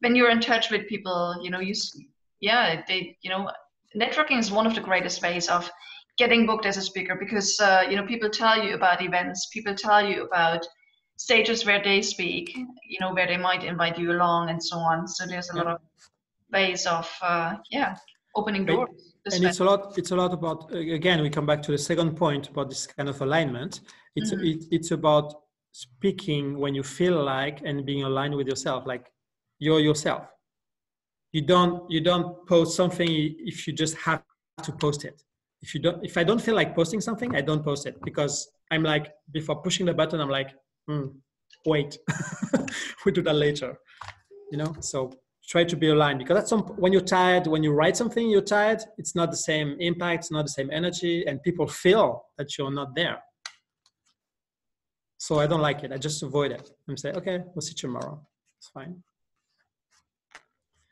when you're in touch with people, you know, networking is one of the greatest ways of getting booked as a speaker, because, you know, people tell you about events, people tell you about stages where they speak, you know, where they might invite you along and so on. So there's a lot of ways of, opening doors. And it's a lot about, again, we come back to the second point about this kind of alignment. It's about speaking when you feel like, and being aligned with yourself, like you're yourself. You don't post something if you just have to post it. If I don't feel like posting something, I don't post it, because I'm like, before pushing the button, I'm like, wait, we'll do that later, you know. So try to be aligned, because when you're tired, when you write something, you're tired, it's not the same impact, it's not the same energy, and people feel that you're not there. So I don't like it. I just avoid it and say, okay, we'll see tomorrow. It's fine.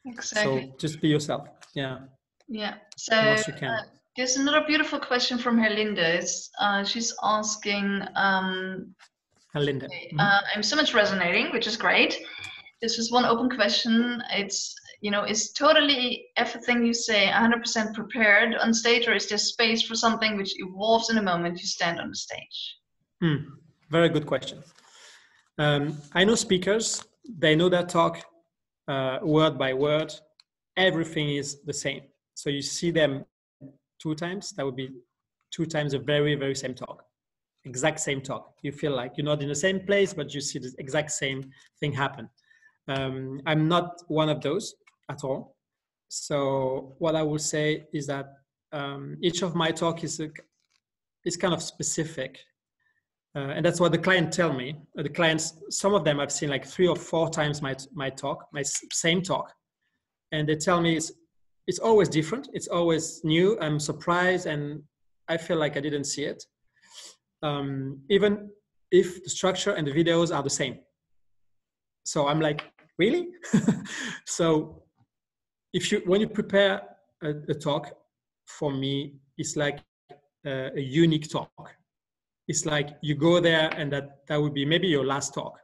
Exactly. So just be yourself. Yeah. Yeah. So there's another beautiful question from Herlinde. She's asking, Herlinde. I'm so much resonating, which is great. This is one open question. It's, you know, is totally everything you say 100% prepared on stage, or is there space for something which evolves in the moment you stand on the stage? Very good question. I know speakers, they know their talk word by word. Everything is the same. So you see them 2 times, that would be 2 times the very, very same talk. Exact same talk. You feel like you're not in the same place, but you see the exact same thing happen. I'm not one of those at all. So what I will say is that each of my talk is kind of specific. And that's what the client tell me. The clients, some of them I've seen like 3 or 4 times my talk, my same talk. And they tell me it's always different. It's always new. I'm surprised and I feel like I didn't see it. Even if the structure and the videos are the same. So I'm like, really? So when you prepare a talk, for me, it's like a unique talk. It's like you go there and that would be maybe your last talk.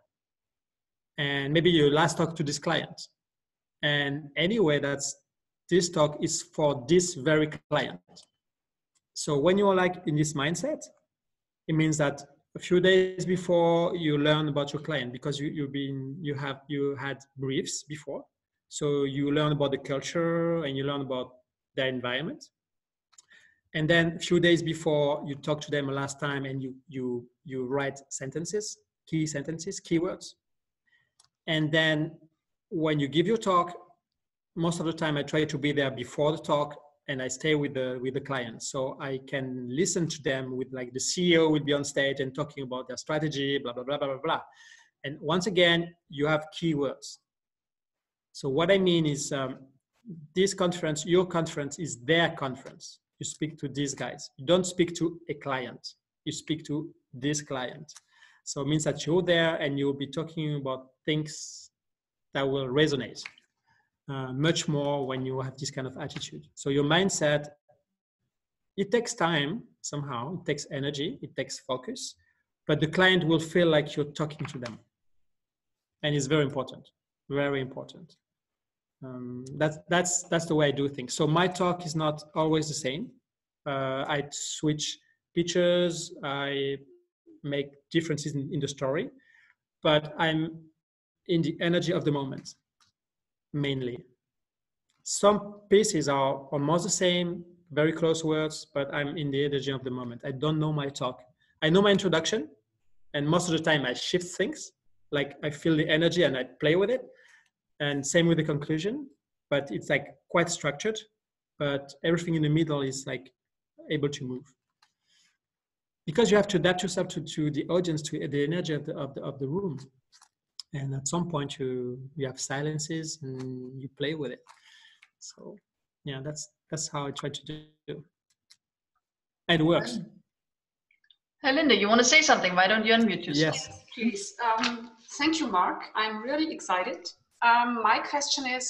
And maybe your last talk to this client. And anyway, this talk is for this very client. So when you're like in this mindset, it means that a few days before you learn about your client, because you had briefs before. So you learn about the culture and you learn about their environment. And then a few days before you talk to them last time and you write sentences, key sentences, keywords. And then when you give your talk, most of the time I try to be there before the talk and I stay with the client. So I can listen to them with like the CEO will be on stage and talking about their strategy, blah, blah, blah, blah, blah, blah. And once again, you have keywords. So what I mean is this conference, your conference is their conference. You speak to these guys. You don't speak to a client. You speak to this client. So it means that you're there and you'll be talking about things that will resonate much more when you have this kind of attitude. So your mindset, it takes time somehow, it takes energy, it takes focus, but the client will feel like you're talking to them. And it's very important, very important. That's the way I do things. So my talk is not always the same. I switch pictures, I make differences in the story, but I'm in the energy of the moment, mainly. some pieces are almost the same, very close words, but I'm in the energy of the moment. I don't know my talk. I know my introduction, and most of the time I shift things. Like I feel the energy and I play with it. And same with the conclusion, but it's like quite structured, but everything in the middle is like able to move. Because you have to adapt yourself to the audience, to the energy of the room. And at some point you have silences and you play with it. So yeah, that's how I try to do. And it works. Hey, Linda, you want to say something? Why don't you unmute yourself? Yes. Please. Thank you, Marc. I'm really excited. My question is,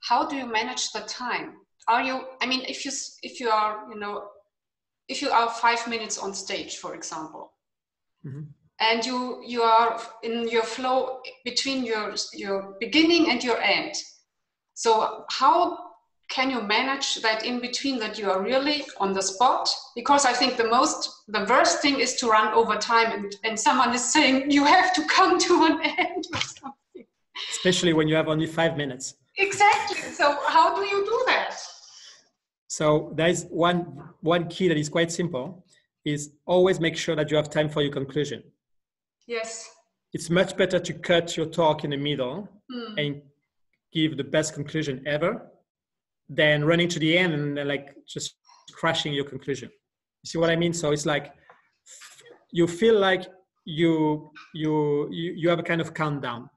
how do you manage the time? Are you, I mean, if you are, you know, if you are 5 minutes on stage, for example, and you are in your flow between your beginning and your end. So how can you manage that in between, that you are really on the spot? Because I think the worst thing is to run over time and someone is saying you have to come to an end or something. Especially when you have only 5 minutes. Exactly. So how do you do that? So there is one key that is quite simple, is always make sure that you have time for your conclusion. Yes. It's much better to cut your talk in the middle and give the best conclusion ever than running to the end and like just crashing your conclusion. You see what I mean? So it's like you feel like you have a kind of countdown,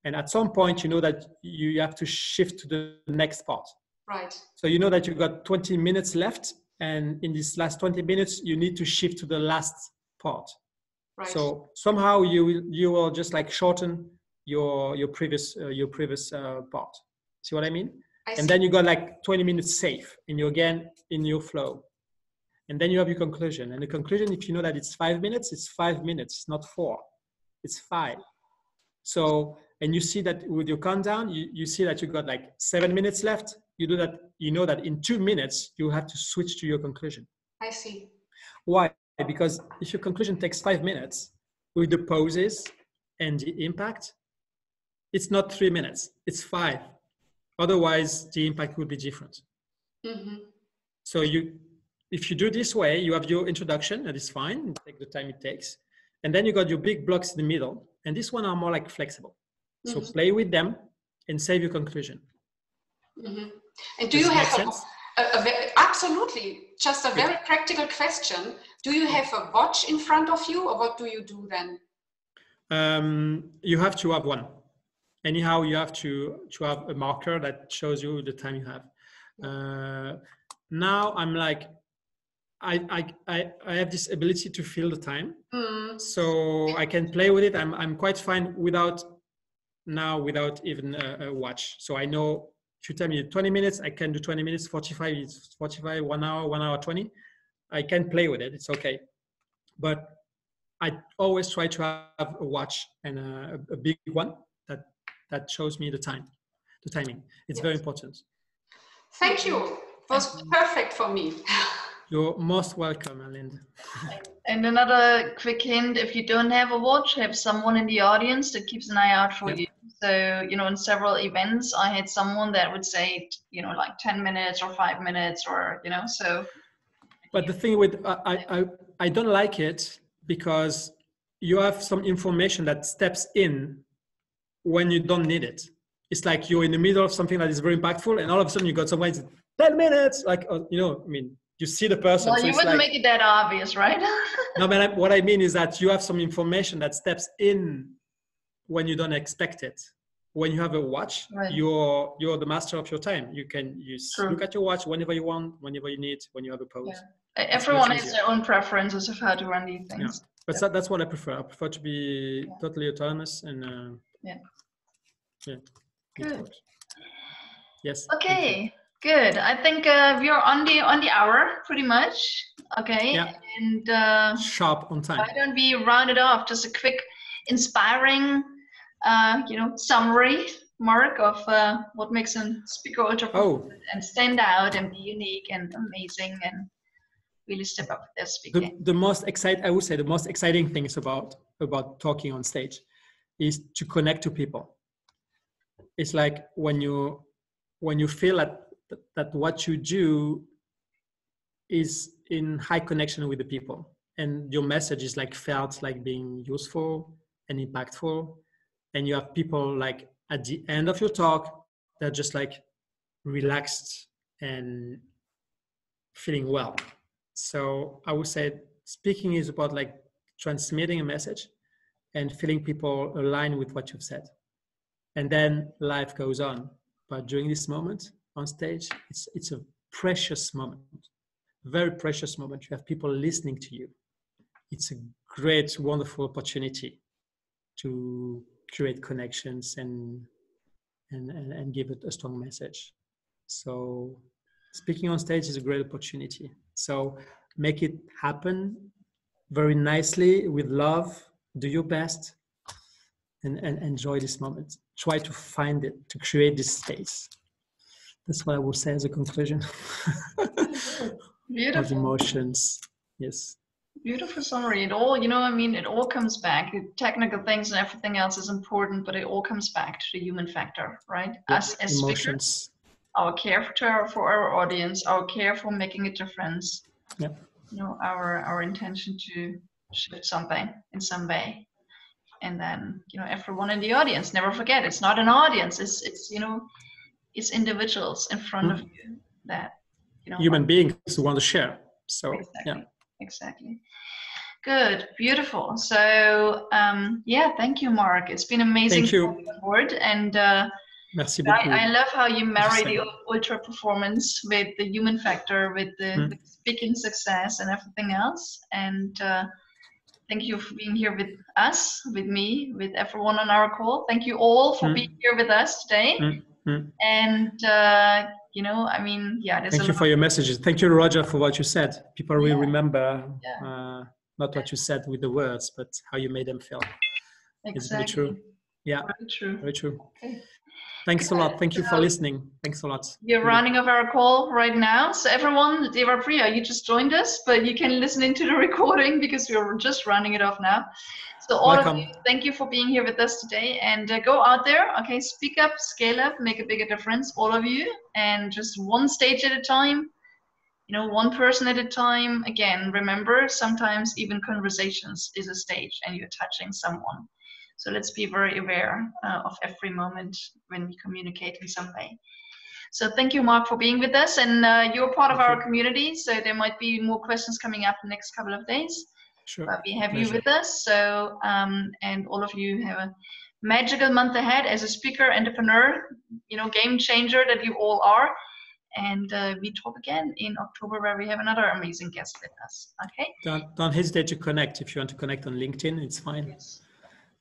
and at some point you know that you have to shift to the next part. Right. So you know that you've got 20 minutes left, and in this last 20 minutes you need to shift to the last part. Right. So somehow you will just like shorten your previous part. See what I mean? And then you got like 20 minutes safe, and you're again in your flow. And then you have your conclusion. And the conclusion, if you know that it's 5 minutes, it's 5 minutes. It's not 4. It's 5. So, and you see that with your countdown, you see that you got like 7 minutes left. You do that. You know that in 2 minutes you have to switch to your conclusion. I see. Why? Because if your conclusion takes 5 minutes with the pauses and the impact, it's not 3 minutes. It's 5. Otherwise, the impact would be different. So if you do this way, you have your introduction, that is fine, take the time it takes. And then you got your big blocks in the middle. And this one are more like flexible. So play with them and save your conclusion. And do you have absolutely, just a very practical question. Do you have a watch in front of you, or what do you do then? You have to have one. Anyhow, you have to have a marker that shows you the time you have. Now I'm like, I have this ability to feel the time, so I can play with it. I'm quite fine without even a watch. So I know if you tell me 20 minutes, I can do 20 minutes, 45, it's 45, 1 hour, 1 hour 20. I can play with it. It's okay. But I always try to have a watch and a big one that shows me the timing. It's very important. Thank you. It was perfect for me. You're most welcome, Linda. And another quick hint, if you don't have a watch, have someone in the audience that keeps an eye out for you. So, you know, in several events, I had someone that would say, you know, like 10 minutes or 5 minutes or, you know, so. But the thing with, I don't like it because you have some information that steps in when you don't need it. It's like you're in the middle of something that is very impactful, and all of a sudden you got someone 10 minutes, like, you know, I mean, you see the person. Well, so you wouldn't make it that obvious, right? No, but what I mean is that you have some information that steps in when you don't expect it. When you have a watch, you're the master of your time. You can look at your watch whenever you want, whenever you need, when you have a pause. Yeah. Everyone has their own preferences of how to run these things. Yeah. But that's what I prefer. I prefer to be totally autonomous and Good. Yes. Okay. Good. I think we're on the hour pretty much. Okay. Yeah. And sharp on time. Why don't we round it off? Just a quick, perspiring, summary, Marc, of what makes a speaker ultra and stand out and be unique and amazing and really step up their speaking. The most exciting things about talking on stage is to connect to people. It's like when you when you feel that what you do is in high connection with the people, and your message is like felt like being useful and impactful, and you have people like at the end of your talk, they're just like relaxed and feeling well. So I would say speaking is about like transmitting a message and feeling people align with what you've said. And then life goes on. But during this moment on stage, it's a precious moment, very precious moment. You have people listening to you. It's a great, wonderful opportunity to create connections and give it a strong message. So speaking on stage is a great opportunity. So make it happen very nicely with love. Do your best and enjoy this moment. Try to find it, to create this space. That's what I would say as a conclusion. Beautiful. Of emotions. Yes. Beautiful summary. It all, you know, I mean, it all comes back. The technical things and everything else is important, but it all comes back to the human factor, right? Yeah. Us as Emotions. speakers, our care for our audience, our care for making a difference. Yeah. You know, our intention to shift something in some way. And then, you know, everyone in the audience, never forget, it's not an audience. It's you know, it's individuals in front of you that, you know, human beings who want to share. So exactly, yeah. Exactly. Good, beautiful. So yeah, thank you, Marc. It's been amazing. Thank you. Board. And Merci beaucoup. I love how you marry the ultra performance with the human factor, with the speaking success and everything else. And thank you for being here with us, with me, with everyone on our call. Thank you all for being here with us today. And you know, I mean, yeah. Thank you for your messages. Thank you, Roger, for what you said. People will remember not what you said with the words, but how you made them feel. Exactly. It's very true. Yeah. Very true. Very true. Okay. Thanks a lot. Thank you for listening. Thanks a lot. You're running off our call right now. So everyone, Deva Priya, you just joined us, but you can listen into the recording because we're just running it off now. So all of you, thank you for being here with us today, and go out there. Okay, speak up, scale up, make a bigger difference, all of you, and just one stage at a time. You know, one person at a time. Again, remember, sometimes even conversations is a stage and you're touching someone. So let's be very aware of every moment when we communicate in some way. So thank you, Marc, for being with us. And you're part of our community, so there might be more questions coming up in the next couple of days. Sure. But we have you with us. So, and all of you have a magical month ahead as a speaker, entrepreneur, you know, game changer that you all are. And we talk again in October, where we have another amazing guest with us. Okay. Don't hesitate to connect. If you want to connect on LinkedIn, it's fine. Yes.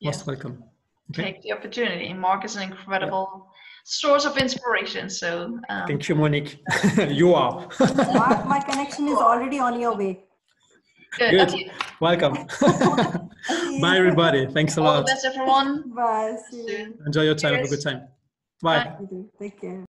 Most welcome. Okay. Take the opportunity. Marc is an incredible source of inspiration. So thank you, Monique. You are. Marc, my connection is already on your way. Good. Okay. Welcome. Bye, everybody. Thanks a lot. All the best, everyone. Bye. See you. Enjoy your time. Have a good time. Bye. Take care.